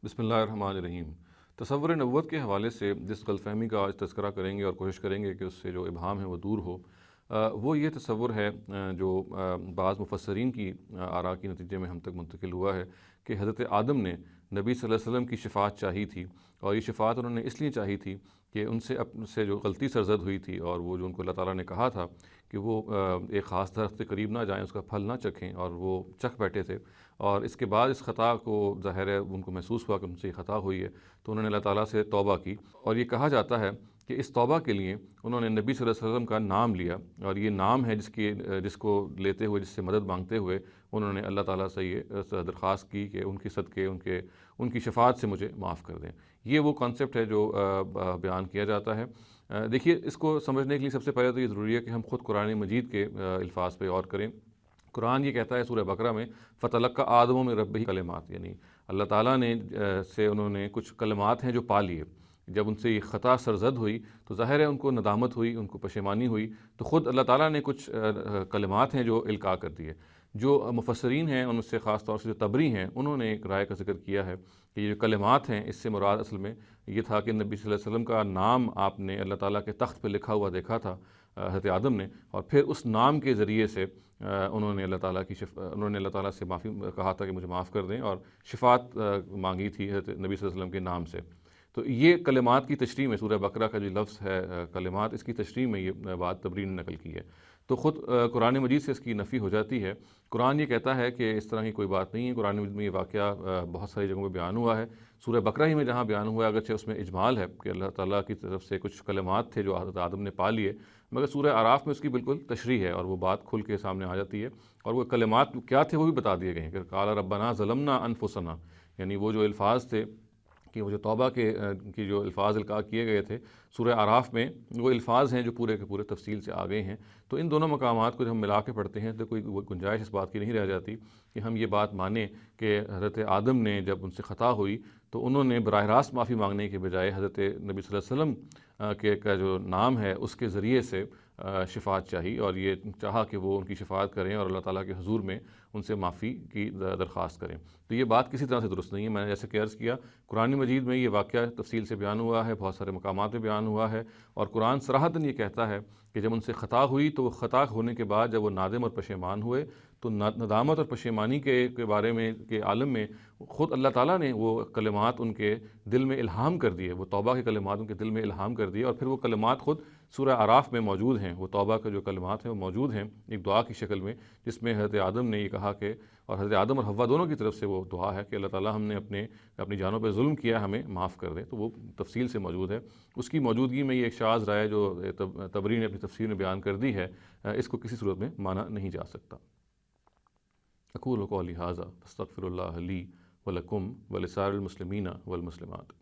بسم اللہ الرحمن الرحیم۔ تصور نبوت کے حوالے سے جس غلط فہمی کا آج تذکرہ کریں گے اور کوشش کریں گے کہ اس سے جو ابہام ہے وہ دور ہو، وہ یہ تصور ہے جو بعض مفسرین کی آراء کے نتیجے میں ہم تک منتقل ہوا ہے کہ حضرت آدم نے نبی صلی اللہ علیہ وسلم کی شفاعت چاہی تھی، اور یہ شفاعت انہوں نے اس لیے چاہی تھی کہ ان سے جو غلطی سرزد ہوئی تھی، اور وہ جو ان کو اللہ تعالیٰ نے کہا تھا کہ وہ ایک خاص درخت کے قریب نہ جائیں، اس کا پھل نہ چکھیں، اور وہ چکھ بیٹھے تھے، اور اس کے بعد اس خطا کو ظاہر ہے ان کو محسوس ہوا کہ ان سے یہ خطا ہوئی ہے، تو انہوں نے اللہ تعالیٰ سے توبہ کی، اور یہ کہا جاتا ہے کہ اس توبہ کے لیے انہوں نے نبی صلی اللہ علیہ وسلم کا نام لیا، اور یہ نام ہے جس کو لیتے ہوئے، جس سے مدد مانگتے ہوئے انہوں نے اللہ تعالیٰ سے یہ درخواست کی کہ ان کی صدقے ان کی شفاعت سے مجھے معاف کر دیں۔ یہ وہ کانسیپٹ ہے جو بیان کیا جاتا ہے۔ دیکھیے، اس کو سمجھنے کے لیے سب سے پہلے تو یہ ضروری ہے کہ ہم خود قرآن مجید کے الفاظ پہ غور کریں۔ قرآن یہ کہتا ہے سورہ بقرہ میں فَتَلَقَّىٰ آدَمُ مِن رَبِّهِ کلمات، یعنی اللہ تعالیٰ نے سے انہوں نے کچھ کلمات ہیں جو پا لیے۔ جب ان سے یہ خطا سرزد ہوئی تو ظاہر ہے ان کو ندامت ہوئی، ان کو پشیمانی ہوئی، تو خود اللہ تعالیٰ نے کچھ کلمات ہیں جو القاء کر دیے۔ جو مفسرین ہیں ان سے خاص طور سے جو تبری ہیں، انہوں نے ایک رائے کا ذکر کیا ہے کہ یہ جو کلمات ہیں اس سے مراد اصل میں یہ تھا کہ نبی صلی اللہ علیہ وسلم کا نام آپ نے اللہ تعالیٰ کے تخت پہ لکھا ہوا دیکھا تھا حضرت آدم نے، اور پھر اس نام کے ذریعے سے انہوں نے اللہ تعالیٰ سے معافی کہا تھا کہ مجھے معاف کر دیں، اور شفاعت مانگی تھی حضرت نبی صلی اللہ علیہ وسلم کے نام سے۔ تو یہ کلمات کی تشریح میں سورہ بقرہ کا جو لفظ ہے کلمات، اس کی تشریح میں یہ بات تبری نے نقل کی ہے۔ تو خود قرآن مجید سے اس کی نفی ہو جاتی ہے۔ قرآن یہ کہتا ہے کہ اس طرح کی کوئی بات نہیں ہے۔ قرآن مجید میں یہ واقعہ بہت ساری جگہوں پہ بیان ہوا ہے۔ سورہ بقرہ ہی میں جہاں بیان ہوا ہے، اگرچہ اس میں اجمال ہے کہ اللہ تعالیٰ کی طرف سے کچھ کلمات تھے جو حضرت آدم نے پا لیے، مگر سورہ اعراف میں اس کی بالکل تشریح ہے، اور وہ بات کھل کے سامنے آ جاتی ہے، اور وہ کلمات کیا تھے وہ بھی بتا دیے گئے ہیں کہ قال ربنا ظلمنا انفسنا، یعنی وہ جو الفاظ تھے کہ وہ جو توبہ کی جو الفاظ القاء کیے گئے تھے سورہ اعراف میں، وہ الفاظ ہیں جو پورے کے پورے تفصیل سے آ گئے ہیں۔ تو ان دونوں مقامات کو جب ہم ملا کے پڑھتے ہیں تو کوئی گنجائش اس بات کی نہیں رہ جاتی کہ ہم یہ بات مانیں کہ حضرت آدم نے جب ان سے خطا ہوئی تو انہوں نے براہ راست معافی مانگنے کے بجائے حضرت نبی صلی اللہ علیہ وسلم کا جو نام ہے اس کے ذریعے سے شفاعت چاہی، اور یہ چاہا کہ وہ ان کی شفاعت کریں اور اللہ تعالیٰ کے حضور میں ان سے معافی کی درخواست کریں۔ تو یہ بات کسی طرح سے درست نہیں ہے۔ میں نے جیسے کہ عرض کیا، قرآن مجید میں یہ واقعہ تفصیل سے بیان ہوا ہے، بہت سارے مقامات پہ بیان ہوا ہے، اور قرآن صراحتاً یہ کہتا ہے کہ جب ان سے خطا ہوئی تو وہ خطا ہونے کے بعد جب وہ نادم اور پشیمان ہوئے تو ندامت اور پشیمانی کے بارے میں کے عالم میں خود اللہ تعالیٰ نے وہ کلمات ان کے دل میں الہام کر دیے، وہ توبہ کے کلمات ان کے دل میں الہام کر دیے، اور پھر وہ کلمات خود سورہ اعراف میں موجود ہیں۔ وہ توبہ کے جو کلمات ہیں وہ موجود ہیں ایک دعا کی شکل میں، جس میں حضرت آدم نے یہ کہا کہ، اور حضرت آدم اور حوا دونوں کی طرف سے وہ دعا ہے کہ اللہ تعالیٰ ہم نے اپنی جانوں پہ ظلم کیا، ہمیں معاف کر دے۔ تو وہ تفصیل سے موجود ہے۔ اس کی موجودگی میں یہ ایک شاذ رائے جو تبری نے اپنی تفسیر میں بیان کر دی ہے، اس کو کسی صورت میں مانا نہیں جا سکتا۔ اقول قولی ھذا استغفر اللہ لی ولکم ولسائر المسلمین والمسلمات۔